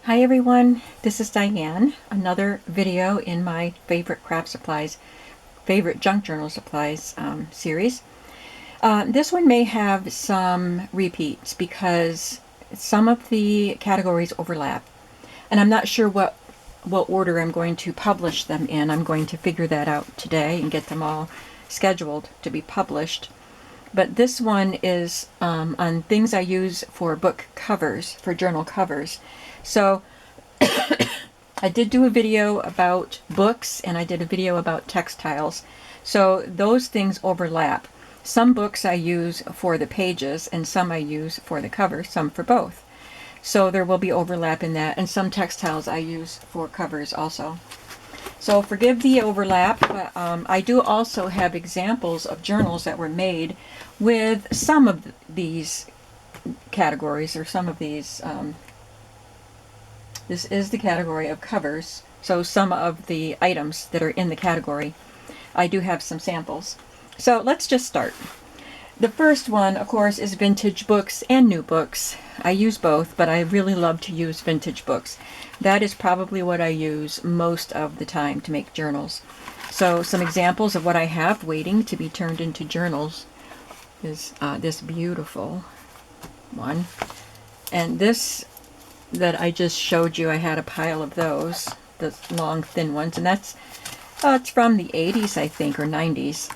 Hi everyone, this is Diane. Another video in my favorite craft supplies, favorite junk journal supplies series. This one may have some repeats because some of the categories overlap. And I'm not sure what order I'm going to publish them in. I'm going to figure that out today and get them all scheduled to be published. But this one is on things I use for book covers, for journal covers. So I did do a video about books and I did a video about textiles. So those things overlap. Some books I use for the pages and some I use for the cover, some for both. So there will be overlap in that, and some textiles I use for covers also. So forgive the overlap, but I do also have examples of journals that were made with some of these categories, or some of these. This is the category of covers, so some of the items that are in the category, I do have some samples. So let's just start. The first one, of course, is vintage books and new books. I use both, but I really love to use vintage books. That is probably what I use most of the time to make journals. So some examples of what I have waiting to be turned into journals is this beautiful one. And this that I just showed you, I had a pile of those, the long thin ones, and that's it's from the 80s, I think, or 90s.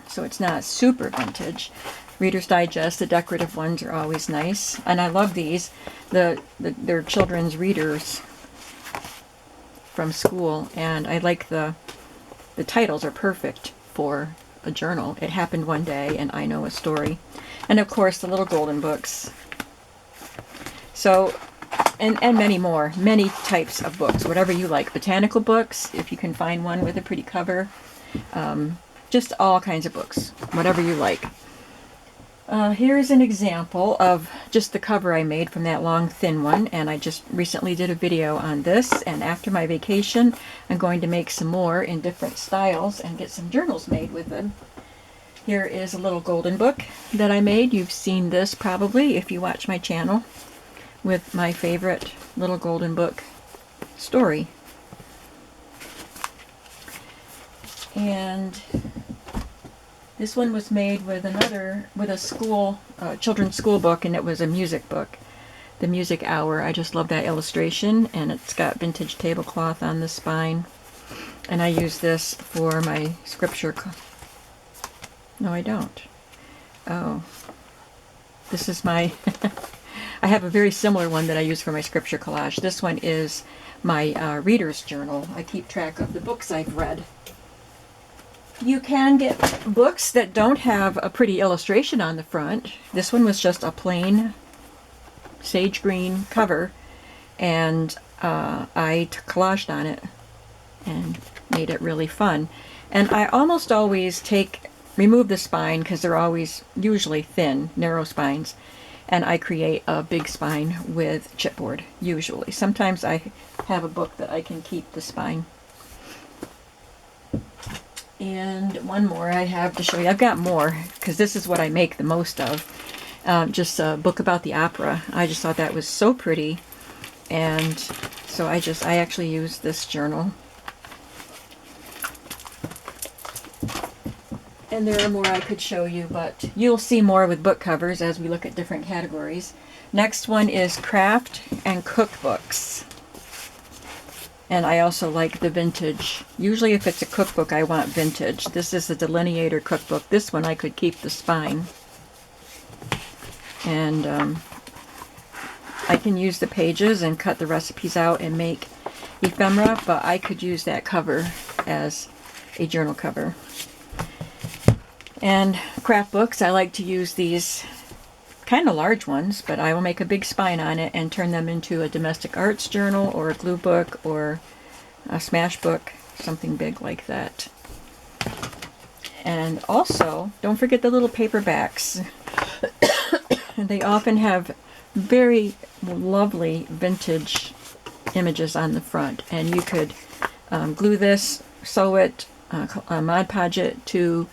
So it's not super vintage. Reader's Digest, the decorative ones are always nice, and I love these. They're children's readers from school, and I like the titles are perfect for a journal. It happened one day, and I know a story. And of course the little golden books. So and many more, many types of books, whatever you like. Botanical books, if you can find one with a pretty cover. Just all kinds of books, whatever you like. Here's an example of just the cover I made from that long thin one, and I just recently did a video on this, and after my vacation I'm going to make some more in different styles and get some journals made with them. Here is a little golden book that I made. You've seen this probably if you watch my channel, with my favorite little golden book story. And this one was made with a school, children's school book, and it was a music book, The Music Hour. I just love that illustration, and it's got vintage tablecloth on the spine. And I use this for my scripture. No, I don't. Oh, this is my I have a very similar one that I use for my scripture collage. This one is my reader's journal. I keep track of the books I've read. You can get books that don't have a pretty illustration on the front. This one was just a plain sage green cover, and I collaged on it and made it really fun. And I almost always remove the spine, because they're always usually thin, narrow spines, and I create a big spine with chipboard, usually. Sometimes I have a book that I can keep the spine. And one more I have to show you. I've got more, because this is what I make the most of. Just a book about the opera. I just thought that was so pretty, and so I actually used this journal. And there are more I could show you, but you'll see more with book covers as we look at different categories. Next one is craft and cookbooks. And I also like the vintage. Usually if it's a cookbook, I want vintage. This is the Delineator cookbook. This one I could keep the spine. And I can use the pages and cut the recipes out and make ephemera, but I could use that cover as a journal cover. And craft books, I like to use these kind of large ones, but I will make a big spine on it and turn them into a domestic arts journal or a glue book or a smash book, something big like that. And also, don't forget the little paperbacks. They often have very lovely vintage images on the front, and you could glue this, sew it, Mod Podge it to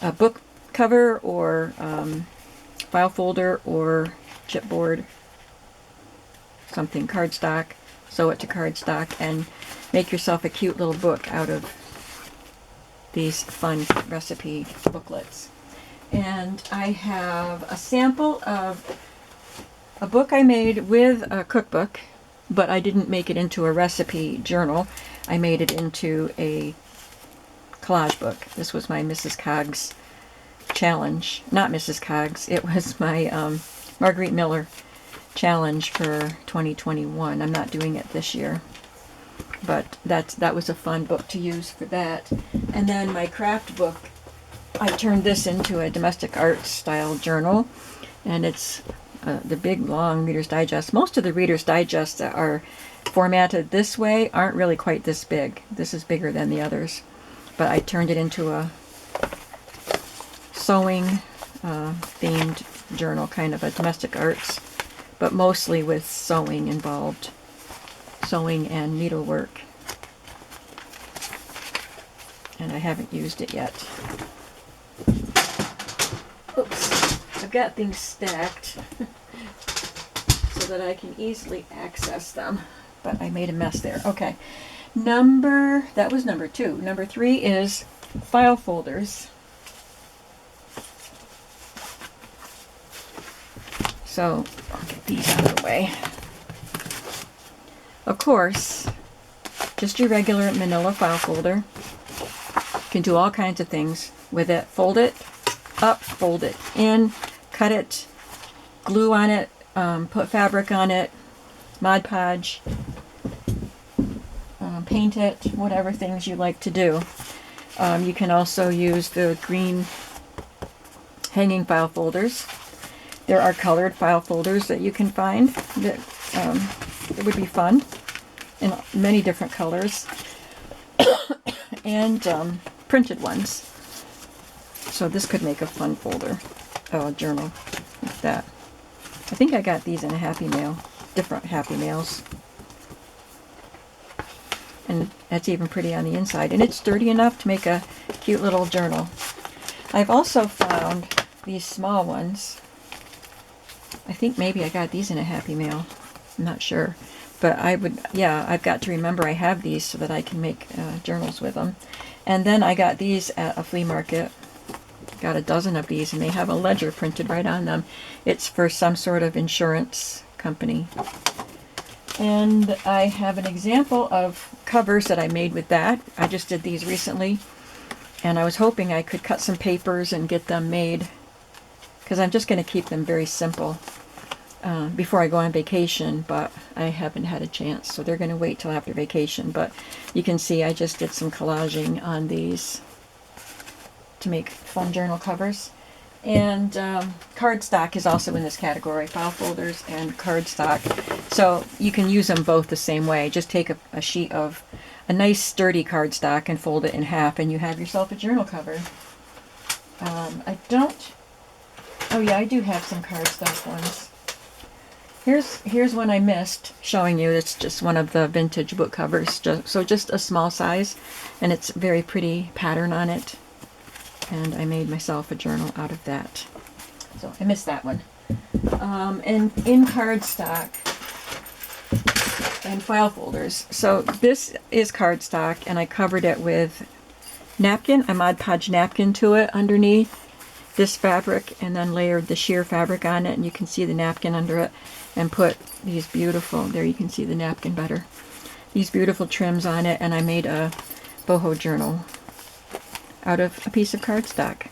a book cover or file folder or chipboard, something cardstock, sew it to cardstock and make yourself a cute little book out of these fun recipe booklets. And I have a sample of a book I made with a cookbook, but I didn't make it into a recipe journal. I made it into a collage book. This was my Mrs. Coggs challenge. Not Mrs. Coggs, it was my Marguerite Miller challenge for 2021. I'm not doing it this year, but that was a fun book to use for that. And then my craft book, I turned this into a domestic art style journal, and it's the big long Reader's Digest. Most of the Reader's Digests that are formatted this way aren't really quite this big. This is bigger than the others, but I turned it into a sewing themed journal, kind of a domestic arts, but mostly with sewing involved, sewing and needlework. And I haven't used it yet. Oops, I've got things stacked so that I can easily access them, but I made a mess there. Okay, that was number 2. Number 3 is file folders. So I'll get these out of the way. Of course, just your regular manila file folder. You can do all kinds of things with it. Fold it up, fold it in, cut it, glue on it, put fabric on it, Mod Podge, paint it, whatever things you like to do. You can also use the green hanging file folders. There are colored file folders that you can find that it would be fun in many different colors, and printed ones. So this could make a fun folder, a journal like that. I think I got these in a Happy Mail, different Happy Mails. And that's even pretty on the inside. And it's sturdy enough to make a cute little journal. I've also found these small ones. I think maybe I got these in a Happy Mail. I'm not sure. But I've got to remember I have these so that I can make journals with them. And then I got these at a flea market. Got a dozen of these, and they have a ledger printed right on them. It's for some sort of insurance company. And I have an example of covers that I made with that. I just did these recently, and I was hoping I could cut some papers and get them made, because I'm just going to keep them very simple before I go on vacation, but I haven't had a chance, so they're going to wait till after vacation. But you can see I just did some collaging on these to make fun journal covers. And cardstock is also in this category, file folders and cardstock. So you can use them both the same way. Just take a sheet of a nice sturdy cardstock and fold it in half, and you have yourself a journal cover. I do have some cardstock ones. Here's one I missed showing you. It's just one of the vintage book covers, just a small size, and it's very pretty pattern on it. And I made myself a journal out of that. So I missed that one. And in cardstock and file folders. So this is cardstock, and I covered it with napkin. I Mod Podge napkin to it underneath this fabric, and then layered the sheer fabric on it, and you can see the napkin under it, and put these beautiful, there you can see the napkin better, these beautiful trims on it, and I made a boho journal out of a piece of cardstock.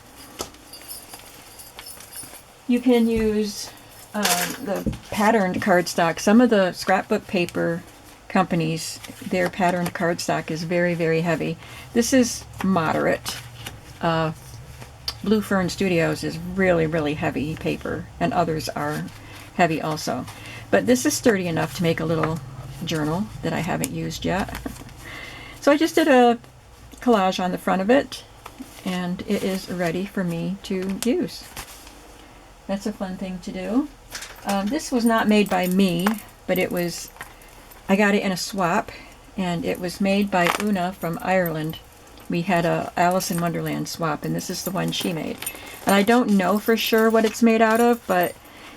You can use the patterned cardstock. Some of the scrapbook paper companies, their patterned cardstock is very, very heavy. This is moderate. Blue Fern Studios is really, really heavy paper, and others are heavy also. But this is sturdy enough to make a little journal that I haven't used yet. So I just did a collage on the front of it, and it is ready for me to use. That's a fun thing to do. This was not made by me, but I got it in a swap, and it was made by Una from Ireland. We had a Alice in Wonderland swap, and this is the one she made. And I don't know for sure what it's made out of, but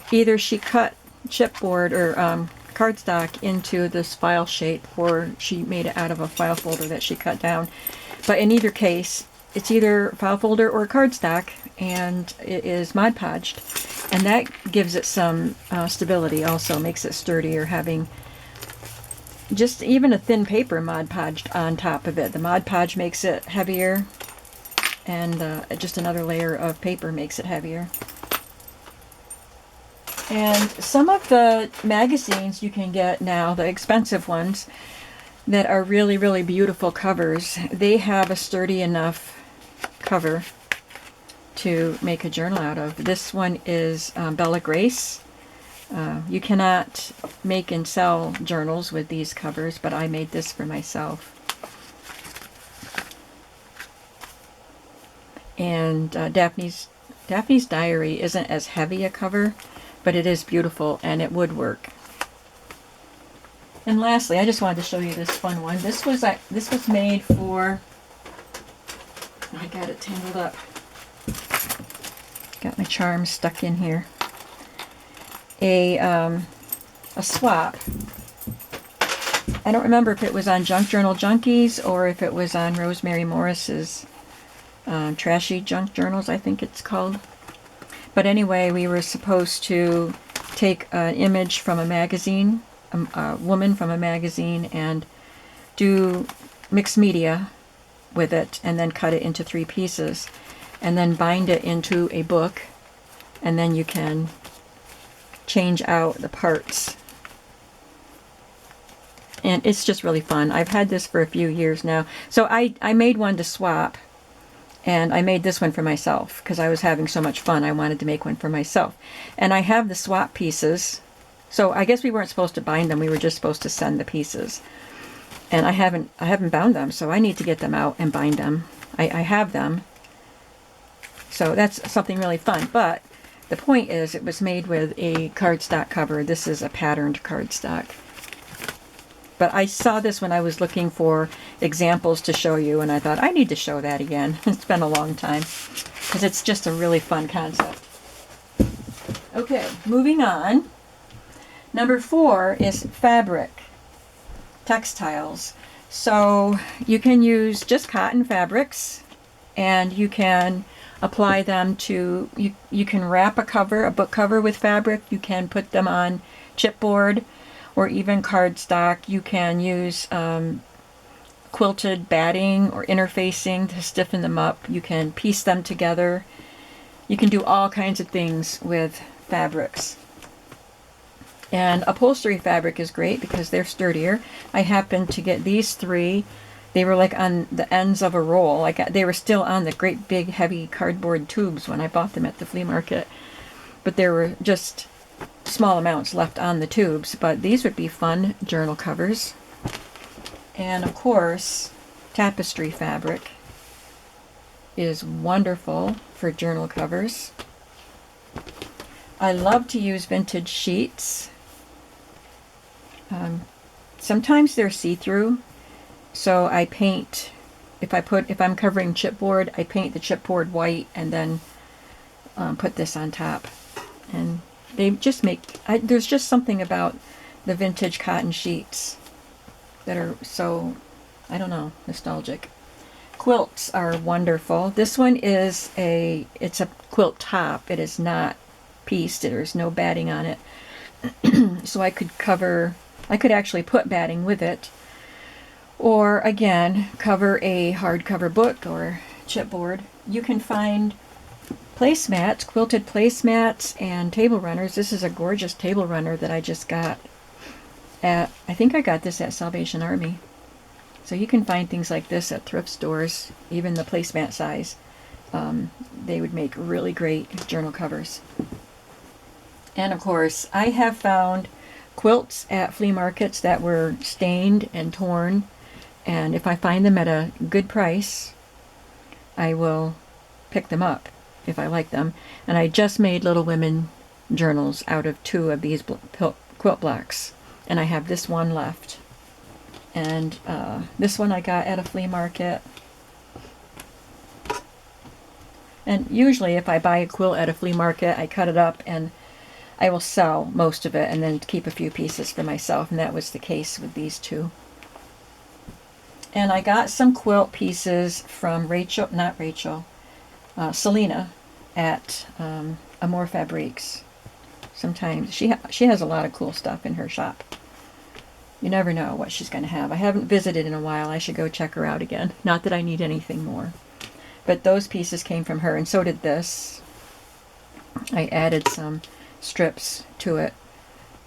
either she cut chipboard or cardstock into this file shape, or she made it out of a file folder that she cut down. But in either case, it's either file folder or cardstock, and it is Mod Podged, and that gives it some stability. Also makes it sturdier, having just even a thin paper Mod Podged on top of it. The Mod Podge makes it heavier, and just another layer of paper makes it heavier. And some of the magazines you can get now, the expensive ones, that are really, really beautiful covers, they have a sturdy enough cover to make a journal out of. This one is Bella Grace. You cannot make and sell journals with these covers, but I made this for myself. And Daphne's Diary isn't as heavy a cover, but it is beautiful and it would work. And lastly, I just wanted to show you this fun one. This was made for, I got it tangled up. Got my charms stuck in here. A swap. I don't remember if it was on Junk Journal Junkies or if it was on Rosemary Morris's Trashy Junk Journals, I think it's called. But anyway, we were supposed to take an image from a magazine, a woman from a magazine, and do mixed media with it, and then cut it into 3 pieces, and then bind it into a book, and then you can change out the parts. And it's just really fun. I've had this for a few years now. So I made one to swap, and I made this one for myself because I was having so much fun. I wanted to make one for myself. And I have the swap pieces. So I guess we weren't supposed to bind them. We were just supposed to send the pieces. And I haven't bound them, so I need to get them out and bind them. I have them. So that's something really fun. But the point is, it was made with a cardstock cover. This is a patterned cardstock. But I saw this when I was looking for examples to show you, and I thought, I need to show that again. It's been a long time, because it's just a really fun concept. Okay, moving on. Number 4 is fabric. Textiles. So you can use just cotton fabrics, and you can apply them to, you can wrap a book cover with fabric. You can put them on chipboard or even cardstock. You can use quilted batting or interfacing to stiffen them up. You can piece them together. You can do all kinds of things with fabrics. And upholstery fabric is great because they're sturdier. I happened to get these 3. They were like on the ends of a roll. They were still on the great big heavy cardboard tubes when I bought them at the flea market. But there were just small amounts left on the tubes. But these would be fun journal covers. And of course, tapestry fabric is wonderful for journal covers. I love to use vintage sheets. Sometimes they're see-through, so I paint, if I'm covering chipboard, I paint the chipboard white and then put this on top. And they just there's just something about the vintage cotton sheets that are so, I don't know, nostalgic. Quilts are wonderful. This one is it's a quilt top. It is not pieced. There's no batting on it. So I could actually put batting with it. Or again, cover a hardcover book or chipboard. You can find placemats, quilted placemats, and table runners. This is a gorgeous table runner that I just got I think I got this at Salvation Army. So you can find things like this at thrift stores, even the placemat size. They would make really great journal covers. And of course, I have found quilts at flea markets that were stained and torn, and if I find them at a good price, I will pick them up if I like them. And I just made Little Women journals out of 2 of these quilt blocks, and I have this one left. And this one I got at a flea market. And usually if I buy a quilt at a flea market, I cut it up and I will sell most of it and then keep a few pieces for myself, and that was the case with these two. And I got some quilt pieces from Selena at Amour Fabriques. Sometimes she has a lot of cool stuff in her shop. You never know what she's going to have. I haven't visited in a while. I should go check her out again. Not that I need anything more. But those pieces came from her, and so did this. I added some strips to it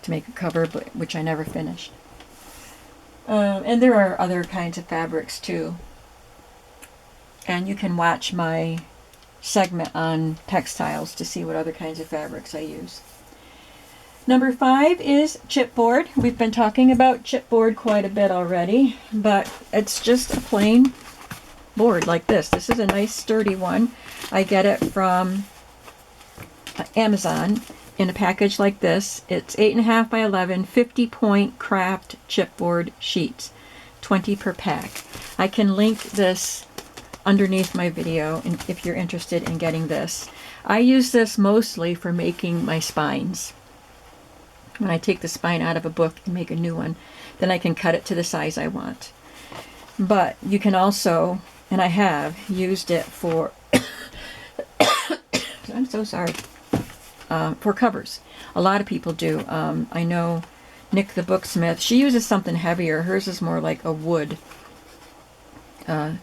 to make a cover, which I never finished. And there are other kinds of fabrics too. And you can watch my segment on textiles to see what other kinds of fabrics I use. Number 5 is chipboard. We've been talking about chipboard quite a bit already, but it's just a plain board like this. This is a nice sturdy one. I get it from Amazon in a package like this. It's 8.5 by 11, 50-point craft chipboard sheets, 20 per pack. I can link this underneath my video if you're interested in getting this. I use this mostly for making my spines. When I take the spine out of a book and make a new one, then I can cut it to the size I want. But you can also, and I have used it for, I'm so sorry, for covers. A lot of people do. I know Nick the Booksmith, she uses something heavier. Hers is more like a wood. I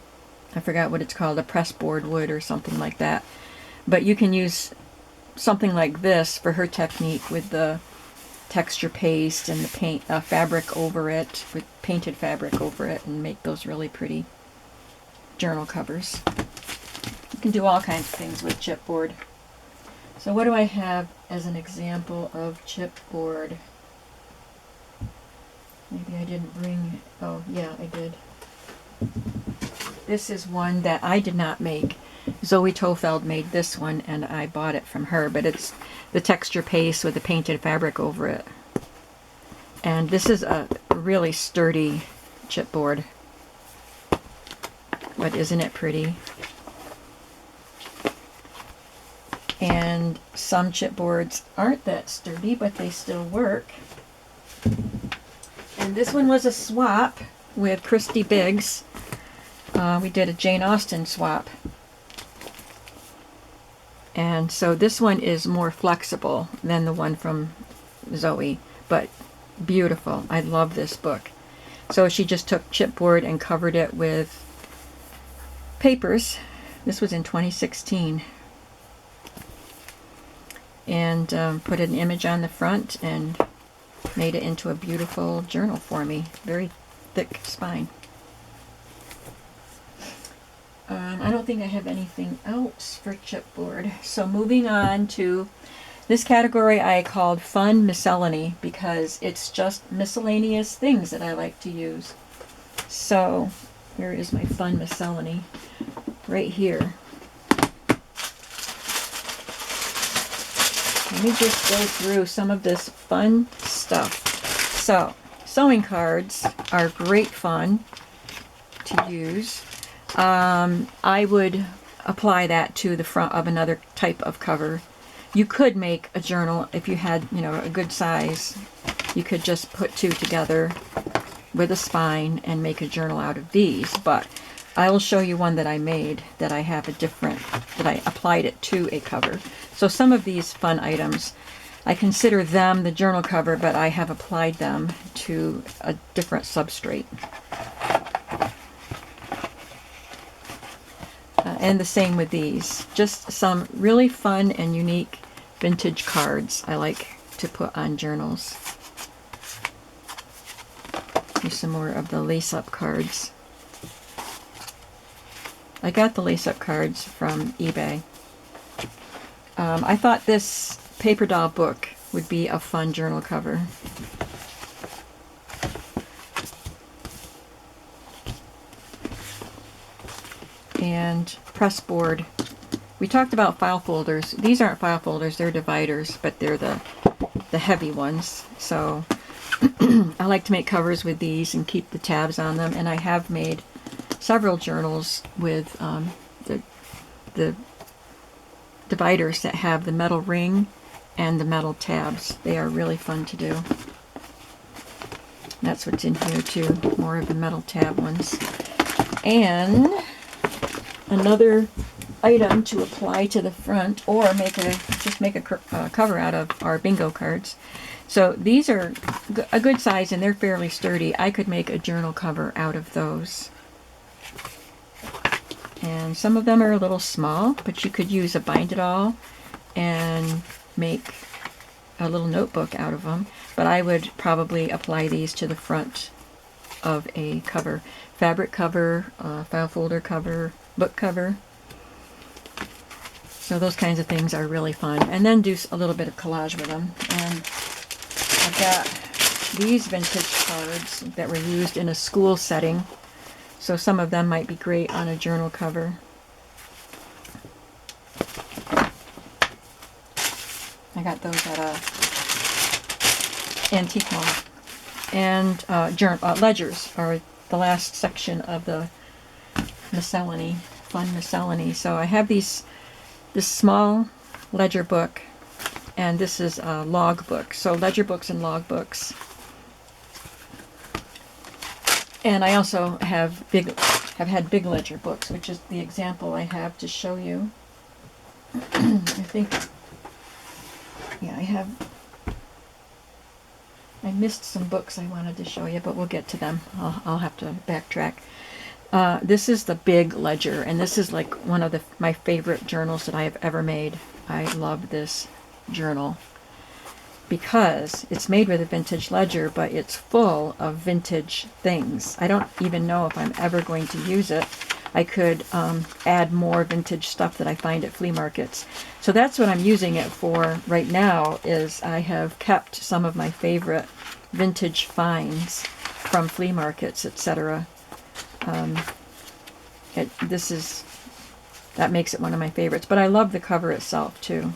forgot what it's called, a pressboard wood or something like that. But you can use something like this for her technique with the texture paste and the paint fabric over it, with painted fabric over it, and make those really pretty journal covers. You can do all kinds of things with chipboard. So what do I have as an example of chipboard? Maybe I didn't bring, oh yeah, I did. This is one that I did not make. Zoe Tofeld made this one, and I bought it from her, but it's the texture paste with the painted fabric over it. And this is a really sturdy chipboard. But isn't it pretty? And some chipboards aren't that sturdy, but they still work. And this one was a swap with Christy Biggs. We did a Jane Austen swap. And so this one is more flexible than the one from Zoe, but beautiful. I love this book. So she just took chipboard and covered it with papers. This was in 2016. And put an image on the front and made it into a beautiful journal for me. Very thick spine. I don't think I have anything else for chipboard. So moving on to this category I called Fun Miscellany, because it's just miscellaneous things that I like to use. So here is my Fun Miscellany right here. Let me just go through some of this fun stuff. So sewing cards are great fun to use. I would apply that to the front of another type of cover. You could make a journal if you had, a good size. You could just put two together with a spine and make a journal out of these. But I will show you one that I made that I have that I applied it to a cover. So some of these fun items, I consider them the journal cover, but I have applied them to a different substrate. And the same with these. Just some really fun and unique vintage cards I like to put on journals. Here's some more of the lace-up cards. I got the lace-up cards from eBay. I thought this paper doll book would be a fun journal cover. And press board. We talked about file folders. These aren't file folders, they're dividers, but they're the heavy ones. So I like to make covers with these and keep the tabs on them. And I have made several journals with the dividers that have the metal ring and the metal tabs. They are really fun to do. That's what's in here too, more of the metal tab ones. And another item to apply to the front, or just make a cover out of our bingo cards. So these are a good size and they're fairly sturdy. I could make a journal cover out of those. And some of them are a little small, but you could use a bind it all and make a little notebook out of them. But I would probably apply these to the front of a cover. Fabric cover, file folder cover, book cover. So those kinds of things are really fun. And then do a little bit of collage with them. And I've got these vintage cards that were used in a school setting. So some of them might be great on a journal cover. I got those at a antique mall. And ledgers are the last section of the miscellany, fun miscellany. So I have this small ledger book, and this is a log book. So ledger books and log books. And I also have had big ledger books, which is the example I have to show you. I think, yeah, I missed some books I wanted to show you, but we'll get to them. I'll have to backtrack. This is the big ledger, and this is like one of my favorite journals that I have ever made. I love this journal because it's made with a vintage ledger, but it's full of vintage things. I don't even know if I'm ever going to use it. I could add more vintage stuff that I find at flea markets. So that's what I'm using it for right now. Is I have kept some of my favorite vintage finds from flea markets, etc. That makes it one of my favorites. But I love the cover itself too.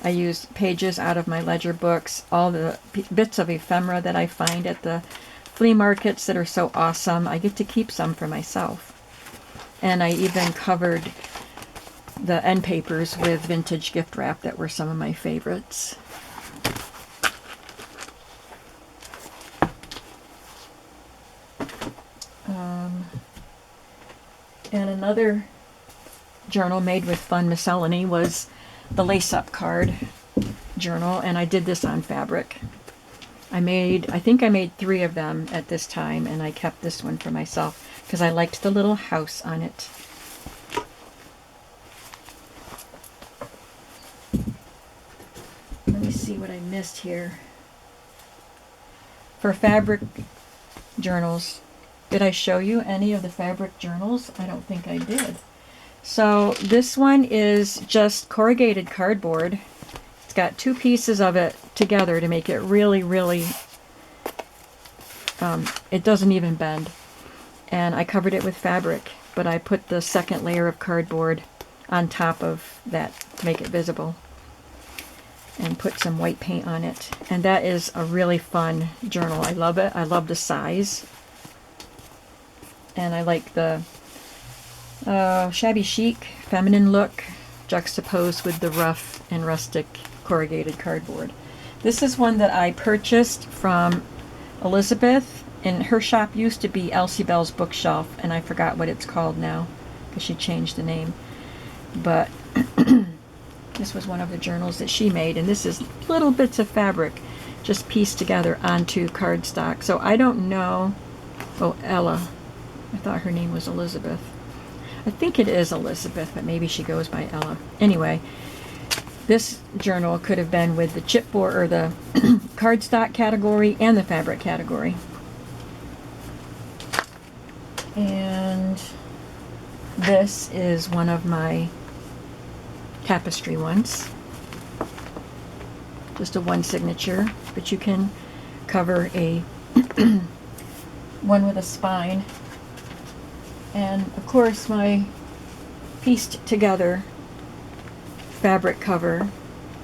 I use pages out of my ledger books, all the bits of ephemera that I find at the flea markets that are so awesome. I get to keep some for myself. And I even covered the end papers with vintage gift wrap that were some of my favorites. And another journal made with fun miscellany was the lace-up card journal, and I did this on fabric. I think I made 3 of them at this time, and I kept this one for myself because I liked the little house on it. Let me see what I missed here. For fabric journals, did I show you any of the fabric journals? I don't think I did. So this one is just corrugated cardboard. It's got 2 pieces of it together to make it really, really, it doesn't even bend. And I covered it with fabric, but I put the second layer of cardboard on top of that to make it visible. And put some white paint on it. And that is a really fun journal. I love it. I love the size. And I like the shabby chic, feminine look juxtaposed with the rough and rustic corrugated cardboard. This is one that I purchased from Elizabeth, and her shop used to be Elsie Bell's Bookshelf, and I forgot what it's called now because she changed the name. But this was one of the journals that she made, and this is little bits of fabric just pieced together onto cardstock. So I don't know. Oh, Ella. I thought her name was Elizabeth. I think it is Elizabeth, but maybe she goes by Ella. Anyway, this journal could have been with the chipboard or the cardstock category and the fabric category. And this is one of my tapestry ones. Just a one signature, but you can cover a one with a spine. And of course my pieced together fabric cover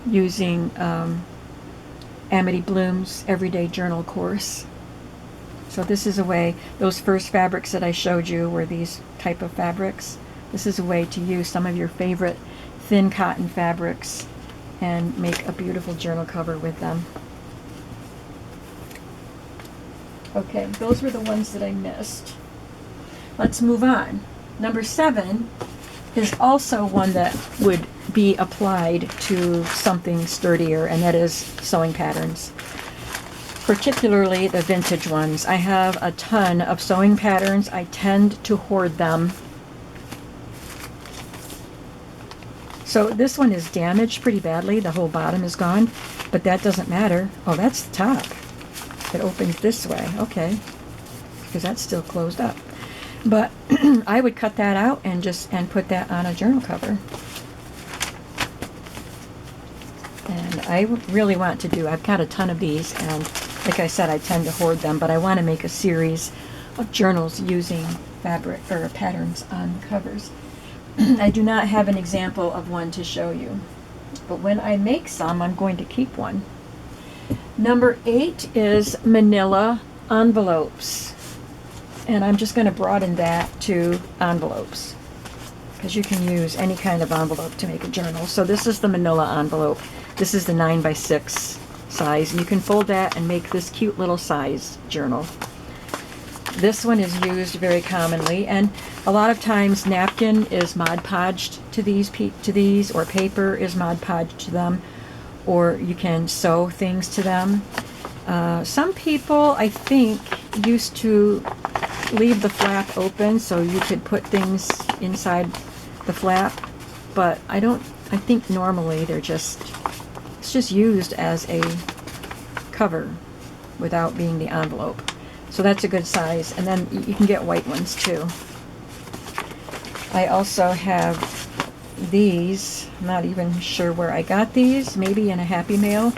using Amity Bloom's Everyday Journal course. So this is a way, those first fabrics that I showed you were these type of fabrics. This is a way to use some of your favorite thin cotton fabrics and make a beautiful journal cover with them. Okay, those were the ones that I missed. Let's move on. Number 7 is also one that would be applied to something sturdier, and that is sewing patterns. Particularly the vintage ones. I have a ton of sewing patterns. I tend to hoard them. So this one is damaged pretty badly. The whole bottom is gone, but that doesn't matter. Oh, that's the top. It opens this way. Okay, because that's still closed up. But I would cut that out and put that on a journal cover. And I really want to do, I've got a ton of these, and like I said, I tend to hoard them, but I want to make a series of journals using fabric or patterns on covers. I do not have an example of one to show you, but when I make some, I'm going to keep one. Number 8 is manila envelopes, and I'm just going to broaden that to envelopes, because you can use any kind of envelope to make a journal. So this is the manila envelope. This is the 9x6 size, and you can fold that and make this cute little size journal. This one is used very commonly, and a lot of times napkin is Mod Podged to these, or paper is Mod Podged to them, or you can sew things to them. Some people, I think, used to leave the flap open so you could put things inside the flap, but I think normally it's just used as a cover without being the envelope. So that's a good size, and then you can get white ones too. I also have these. I'm not even sure where I got these, maybe in a Happy Mail,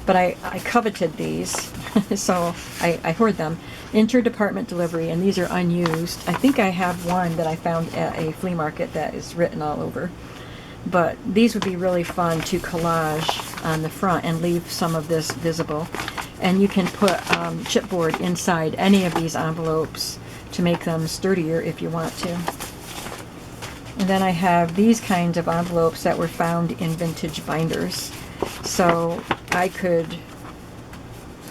but I coveted these, so I hoard them. Interdepartment delivery, and these are unused. I think I have one that I found at a flea market that is written all over. But these would be really fun to collage on the front and leave some of this visible. And you can put chipboard inside any of these envelopes to make them sturdier if you want to. And then I have these kinds of envelopes that were found in vintage binders. So I could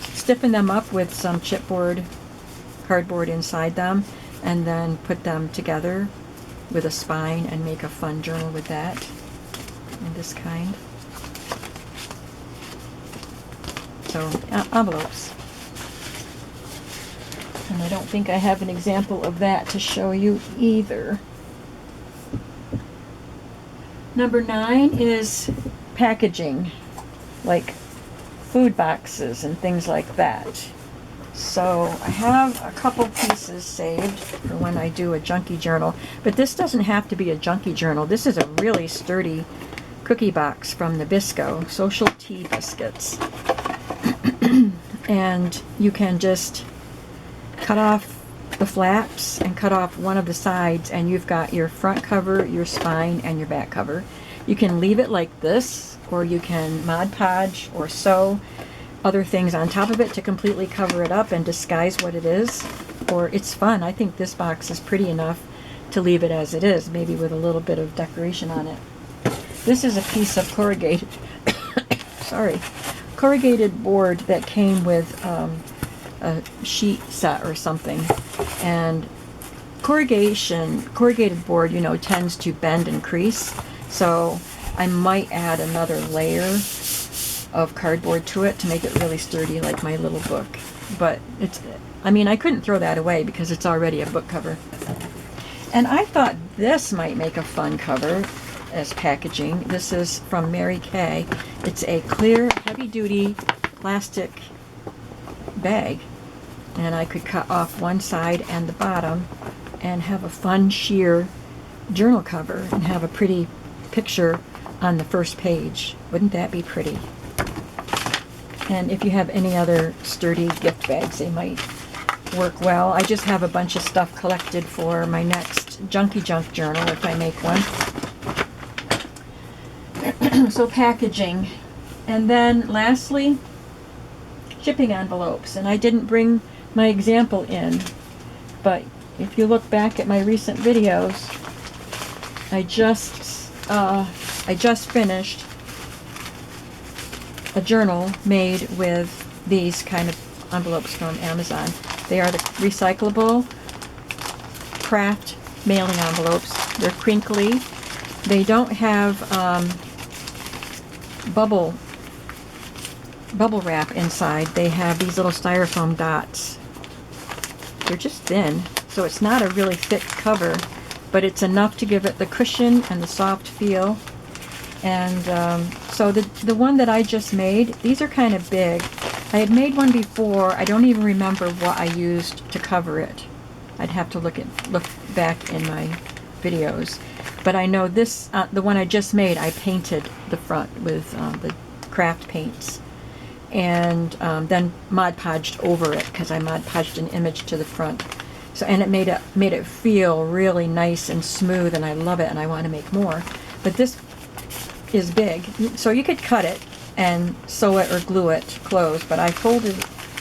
stiffen them up with some chipboard cardboard inside them, and then put them together with a spine and make a fun journal with that, in this kind. So envelopes. And I don't think I have an example of that to show you either. Number 9 is packaging, like food boxes and things like that. So I have a couple pieces saved for when I do a junkie journal, but this doesn't have to be a junkie journal. This is a really sturdy cookie box from Nabisco, Social Tea Biscuits. And you can just cut off the flaps and cut off one of the sides, and you've got your front cover, your spine, and your back cover. You can leave it like this, or you can Mod Podge or sew other things on top of it to completely cover it up and disguise what it is. Or it's fun. I think this box is pretty enough to leave it as it is, maybe with a little bit of decoration on it. This is a piece of corrugated corrugated board that came with a sheet set or something. And corrugated board, you know, tends to bend and crease. So I might add another layer of cardboard to it to make it really sturdy, like my little book. But I couldn't throw that away because it's already a book cover. And I thought this might make a fun cover as packaging. This is from Mary Kay. It's a clear, heavy-duty plastic bag. And I could cut off one side and the bottom and have a fun sheer journal cover and have a pretty picture on the first page. Wouldn't that be pretty? And if you have any other sturdy gift bags, they might work well. I just have a bunch of stuff collected for my next junkie junk journal if I make one. So packaging. And then lastly, shipping envelopes. And I didn't bring my example in, but if you look back at my recent videos, I just finished a journal made with these kind of envelopes from Amazon. They are the recyclable craft mailing envelopes. They're crinkly. They don't have bubble wrap inside. They have these little styrofoam dots. They're just thin, so it's not a really thick cover, but it's enough to give it the cushion and the soft feel. And so the one that I just made, these are kind of big. I had made one before. I don't even remember what I used to cover it. I'd have to look back in my videos. But I know this, the one I just made, I painted the front with the craft paints, and then Mod Podged over it, because I Mod Podged an image to the front. So, and it made it feel really nice and smooth, and I love it, and I want to make more. But this is big, so you could cut it and sew it or glue it closed, but I folded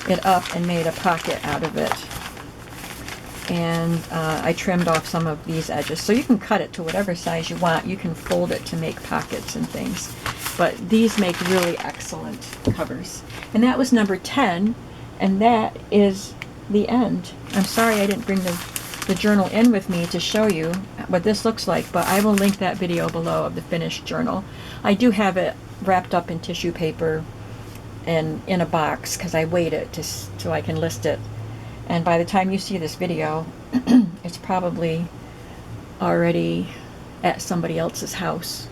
it up and made a pocket out of it. And I trimmed off some of these edges. So you can cut it to whatever size you want. You can fold it to make pockets and things. But these make really excellent covers. And that was number 10, and that is the end. I'm sorry I didn't bring the journal in with me to show you what this looks like, but I will link that video below of the finished journal. I do have it wrapped up in tissue paper and in a box because I weighed it so I can list it. And by the time you see this video, it's probably already at somebody else's house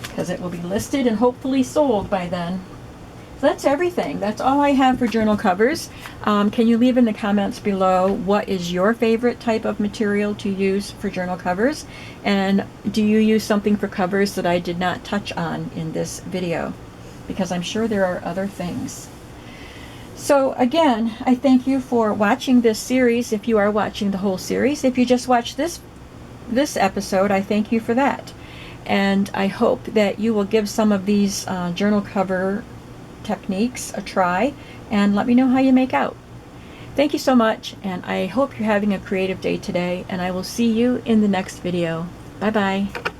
because it will be listed and hopefully sold by then. So that's everything. That's all I have for journal covers. Can you leave in the comments below what is your favorite type of material to use for journal covers? And do you use something for covers that I did not touch on in this video? Because I'm sure there are other things. So again, I thank you for watching this series, if you are watching the whole series. If you just watched this episode, I thank you for that. And I hope that you will give some of these journal cover techniques a try and let me know how you make out. Thank you so much, and I hope you're having a creative day today, and I will see you in the next video. Bye-bye.